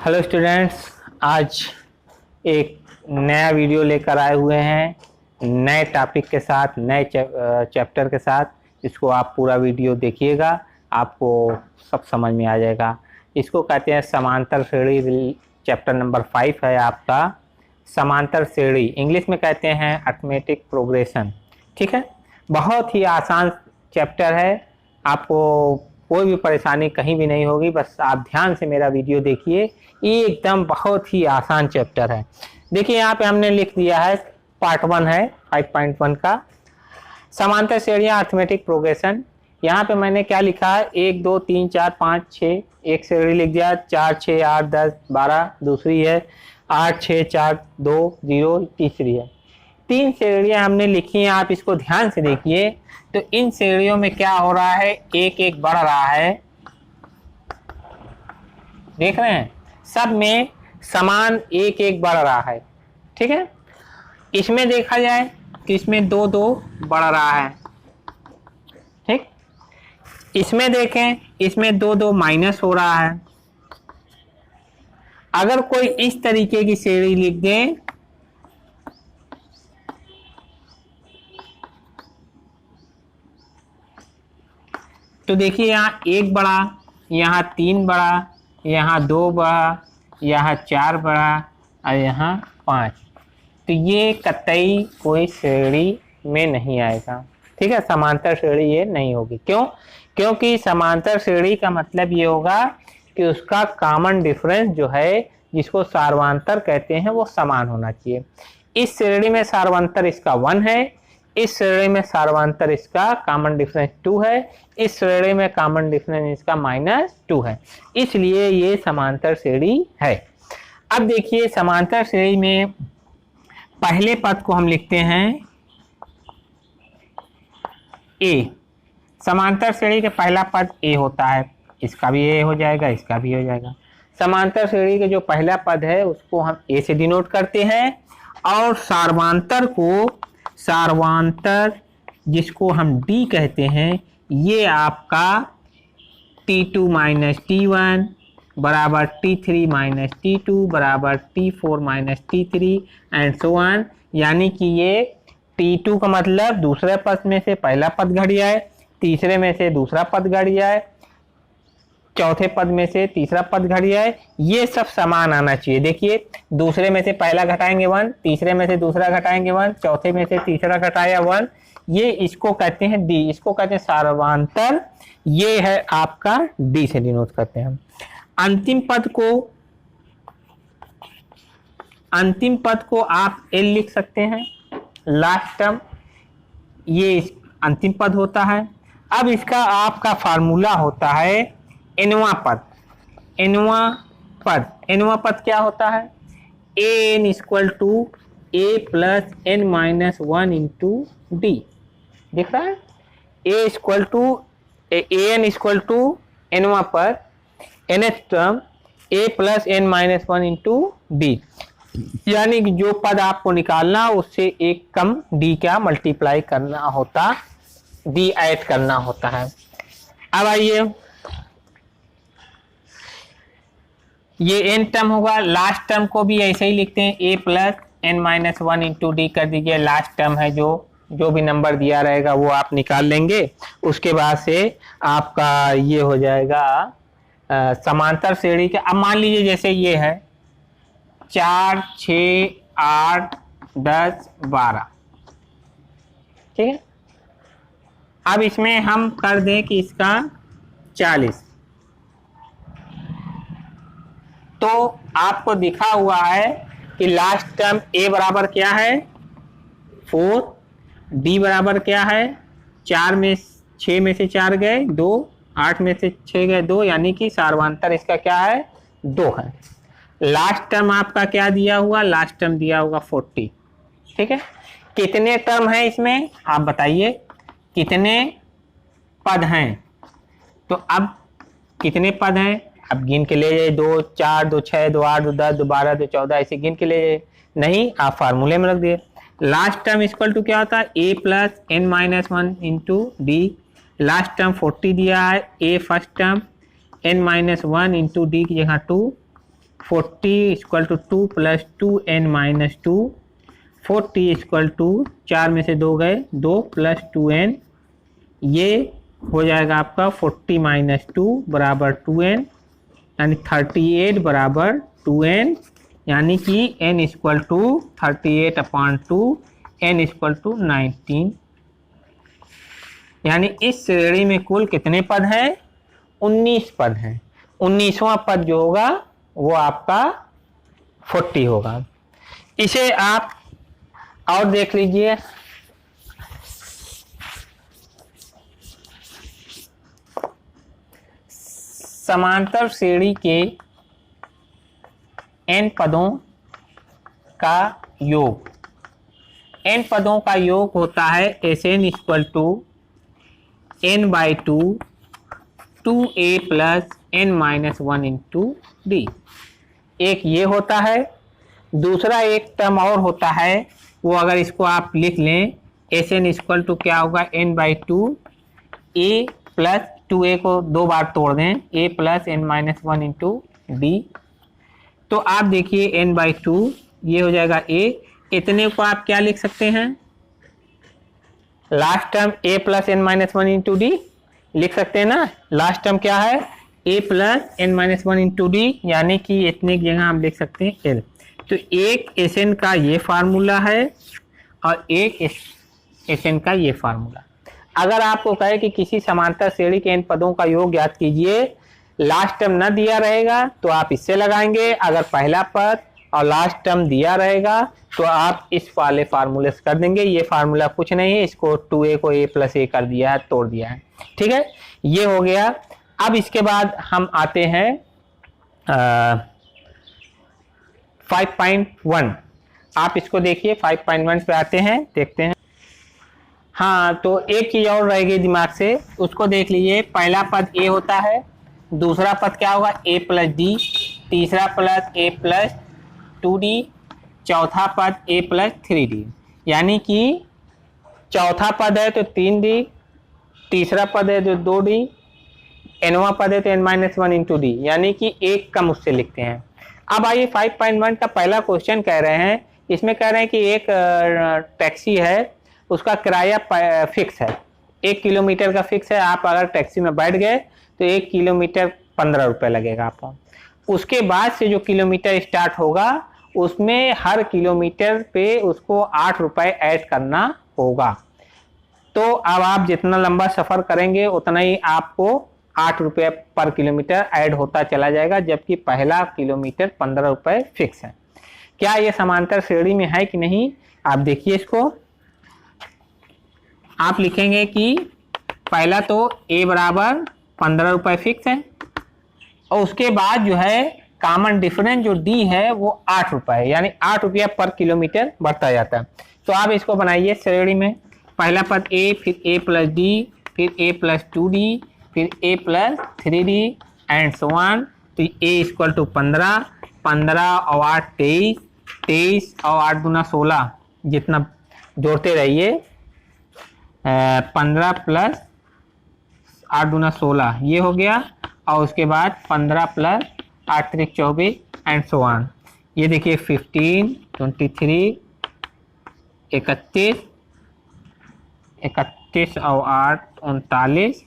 Hello students, आज एक नया वीडियो लेकर आए हुए हैं नए टॉपिक के साथ, नए चैप्टर के साथ। इसको आप पूरा वीडियो देखिएगा, आपको सब समझ में आ जाएगा। इसको कहते हैं समांतर श्रेणी। चैप्टर नंबर 5 है आपका समांतर श्रेणी, इंग्लिश में कहते हैं अर्थमेटिक प्रोग्रेशन। ठीक है, बहुत ही आसान चैप्टर है, आपको कोई भी परेशानी कहीं भी नहीं होगी। बस आप ध्यान से मेरा वीडियो देखिए, ये एकदम बहुत ही आसान चैप्टर है। देखिए यहाँ पे हमने लिख दिया है, पार्ट 1 है 5.1 का समांतर श्रेणियां अर्थमेटिक प्रोग्रेशन। यहाँ पे मैंने क्या लिखा है, 1 2 3 4 5 6 एक श्रेणी लिख दिया, 4 6 8 10 12 दूसरी है, 8 6 4 2 0 तीसरी है। 3 श्रेणियां हमने लिखी हैं, आप इसको ध्यान से देखिए। तो इन श्रेणियों में क्या हो रहा है, एक एक बढ़ रहा है, देख रहे हैं, सब में समान एक एक बढ़ रहा है। ठीक है, इसमें देखा जाए कि इसमें 2 2 बढ़ रहा है। ठीक, इसमें देखें, इसमें 2 2 माइनस हो रहा है। अगर कोई इस तरीके की श्रेणी लिख दें तो देखिए, यहाँ 1 बढ़ा, यहाँ 3 बढ़ा, यहाँ 2 बढ़ा, यहाँ 4 बढ़ा और यहाँ 5। तो ये कतई कोई श्रेणी में नहीं आएगा। ठीक है, समांतर श्रेणी ये नहीं होगी। क्यों? क्योंकि समांतर श्रेणी का मतलब ये होगा कि उसका कॉमन डिफरेंस जो है, जिसको सार्वंतर कहते हैं, वो समान होना चाहिए। इस श्रेणी में सार्वंतर इसका 1 है, इस श्रेणी में सार्वंतर इसका कॉमन डिफरेंस 2 है, इस श्रेणी में कॉमन डिफरेंस इसका -2 है, इसलिए ये समांतर श्रेणी है। अब देखिए, समांतर श्रेणी में पहले पद को हम लिखते हैं ए। समांतर श्रेणी के पहला पद ए होता है, इसका भी ए हो जाएगा, इसका भी हो जाएगा। समांतर श्रेणी के जो पहला पद है उसको हम ए से डिनोट करते हैं, और सार्वंतर जिसको हम डी कहते हैं, ये आपका T2 - T1 बराबर T3 - T2 बराबर T4 - T3 and so on. यानी कि ये T2 का मतलब दूसरे पद में से पहला पद घट जाए, तीसरे में से दूसरा पद घट जाए, चौथे पद में से तीसरा पद घट जाए, ये सब समान आना चाहिए। देखिए, दूसरे में से पहला घटाएंगे 1, तीसरे में से दूसरा घटाएंगे 1, चौथे में से तीसरा घटाया 1, ये इसको कहते हैं डी, इसको कहते हैं सार्वंतर। ये है आपका डी से डिनोट करते हैं। अंतिम पद को आप एल लिख सकते हैं, लास्ट टर्म ये अंतिम पद होता है। अब इसका आपका फार्मूला होता है एनवा पद। एनवा पद क्या होता है, an = a + n - 1 × d। दिख रहा है, an = एनवा पद, nth term a + n - 1 × d। यानी कि जो पद आपको निकालना उससे एक कम d का मल्टीप्लाई करना होता, d ऐड करना होता है। अब आइए, ये n टर्म होगा, लास्ट टर्म को भी ऐसे ही लिखते हैं, a + n - 1 × d कर दीजिए। लास्ट टर्म है, जो भी नंबर दिया रहेगा वो आप निकाल लेंगे। उसके बाद से आपका ये हो जाएगा समांतर श्रेणी के। अब मान लीजिए जैसे ये है 4 6 8 10 12, ठीक है। अब इसमें हम कर दें कि इसका 40, तो आपको दिखा हुआ है कि लास्ट टर्म a बराबर क्या है 4, d बराबर क्या है 6 में से 4 गए 2, 8 में से 6 गए 2, यानी कि सार्वंतर इसका क्या है 2 है। लास्ट टर्म आपका क्या दिया हुआ, लास्ट टर्म दिया होगा 40। ठीक है, कितने टर्म है इसमें आप बताइए, कितने पद हैं? तो अब कितने पद हैं, अब गिन के ले जाए, 2 4 2 6 2 8 2 10 2 12 2 14, ऐसे गिन के ले जाए। नहीं, आप फार्मूले में रख दिए। लास्ट टर्म इक्वल टू क्या होता है, a + n - 1 × d। Last term 40 दिया है, a first term, n - 1 × d की जगह 2, 40 equal to 2 plus 2n minus 2, 40 equal to 4 में से 2 गए 2 प्लस 2n, ये हो जाएगा आपका 40 माइनस 2 बराबर 2n, यानी 38 बराबर 2n, यानी कि n equal to 38/2, n equal to 19। यानी इस श्रेणी में कुल कितने पद हैं? 19 पद हैं। 19वां पद जो होगा वो आपका 40 होगा। इसे आप और देख लीजिए। समांतर श्रेणी के n पदों का योग, n पदों का योग होता है Sn equal to n/2 2a plus n minus 1 into d. एक ये होता है। दूसरा एक टर्म और होता है, वो अगर इसको आप लिख लें, Sn इक्वल टू क्या होगा n/2 a प्लस 2a को 2 बार तोड़ दें, a plus n minus 1 into D. तो आप देखिए n/2 ये हो जाएगा a, इतने को आप क्या लिख सकते हैं? Last term a plus n minus 1 into D लिख सकते हैं ना। लास्ट टर्म क्या है? a plus n minus 1 into D, यानी कि इतने की जगह हम लिख सकते हैं l। तो एक Sn का ये फार्मूला है और एक Sn का ये फार्मूला। अगर आपको कहे कि किसी समांतर श्रेणी के n पदों का योग ज्ञात कीजिए, लास्ट टर्म न दिया रहेगा तो आप इससे लगाएंगे। अगर पहला पद और लास्ट टर्म दिया रहेगा तो आप इस वाले फार्मूले से कर देंगे। ये फार्मूला कुछ नहीं है, इसको 2a को a प्लस a कर दिया है, तोड़ दिया है। ठीक है, ये हो गया। अब इसके बाद हम आते हैं 5.1। आप इसको देखिए, 5.1 पे आते हैं, देखते हैं। हाँ, तो एक चीज और रहेगी दिमाग से, उसको देख लीजिए। पहला पद a होता है, दूसरा पद क्या होगा? a प्लस डी, तीसरा पद a प्लस 2d, चौथा पद a प्लस 3d। यानी कि चौथा पद है तो 3d, तीसरा पद है तो 2d, nवां पद है तो n माइनस 1 इंटू डी, यानी कि एक कम उससे लिखते हैं। अब आइए 5.1 का पहला क्वेश्चन कह रहे हैं। इसमें कह रहे हैं कि एक टैक्सी है, उसका किराया फिक्स है, 1 किलोमीटर का फिक्स है। आप अगर टैक्सी में बैठ गए तो 1 किलोमीटर 15 रुपये लगेगा आपको। उसके बाद से जो किलोमीटर स्टार्ट होगा उसमें हर किलोमीटर पे उसको 8 रुपये ऐड करना होगा। तो अब आप जितना लंबा सफ़र करेंगे उतना ही आपको 8 रुपये पर किलोमीटर ऐड होता चला जाएगा, जबकि पहला किलोमीटर 15 रुपये फिक्स है। क्या ये समांतर श्रेणी में है कि नहीं? आप देखिए इसको। आप लिखेंगे कि पहला तो a बराबर 15 रुपये फिक्स है, और उसके बाद जो है कॉमन डिफरेंस जो d है वो 8 रुपये है, यानी 8 रुपया पर किलोमीटर बढ़ता जाता है। तो आप इसको बनाइए श्रेणी में। पहला पद a, फिर a प्लस डी, फिर a प्लस 2d, फिर a plus 3d and so on. तो a इक्वल टू 15, 15 और 8 23, 23 और 8 दूना 16, जितना जोड़ते रहिए। 15 प्लस 8 दूना 16 ये हो गया, और उसके बाद 15 प्लस 8 3 24 एंड सो ऑन। ये देखिए 15, 23, 31, 31 और 8 39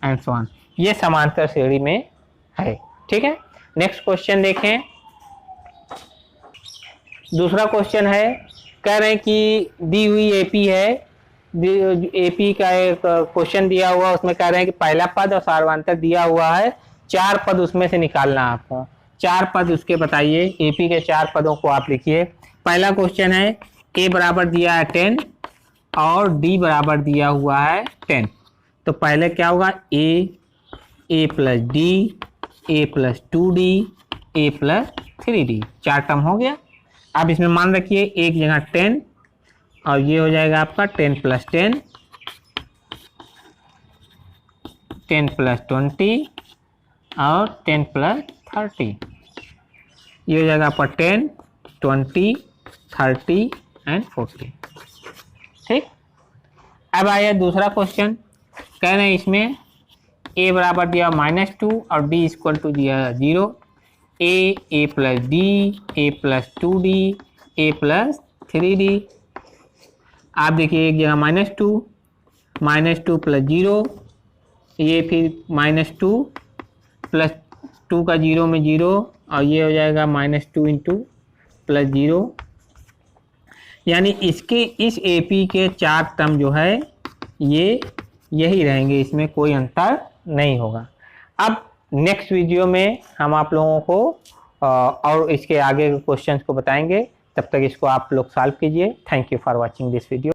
एंड सो ऑन। ये समांतर श्रेणी में है। ठीक है, नेक्स्ट क्वेश्चन देखें। दूसरा क्वेश्चन है, कह रहे हैं कि दी हुई एपी है, एपी का एक क्वेश्चन दिया हुआ, उसमें कह रहे हैं कि पहला पद और सार्वधातुक दिया हुआ है, 4 पद उसमें से निकालना है आपको। 4 पद उसके बताइए। एपी के 4 पदों को आप लिखिए। पहला क्वेश्चन है, ए बराबर दिया है 10 और डी बराबर दिया हुआ है 10। तो पहले क्या होगा? ए प्लस डी, ए प्लस 2d, ए प्लस 3d, 4 टर्म हो गया। अब इसमें मान रखिए एक जगह 10 और ये हो जाएगा आपका 10 प्लस 10, 10 प्लस 20 और 10 प्लस 30। ये हो जाएगा आपका 10, 20, 30 एंड 40। ठीक। अब आया दूसरा क्वेश्चन। कह रहे हैं इसमें a बराबर दिया -2 और d इक्वल टू दिया 0। ए प्लस डी, ए प्लस 2d, ए प्लस 3d। आप देखिए एक जगह -2, -2 प्लस 0, ये फिर -2 प्लस 2 का 0 में 0, और ये हो जाएगा -2 इंटू प्लस 0। यानी इसके इस AP के 4 टर्म जो है ये यही रहेंगे, इसमें कोई अंतर नहीं होगा। अब नेक्स्ट वीडियो में हम आप लोगों को और इसके आगे के क्वेश्चंस को बताएंगे। तब तक इसको आप लोग सॉल्व कीजिए। Thank you for watching this video.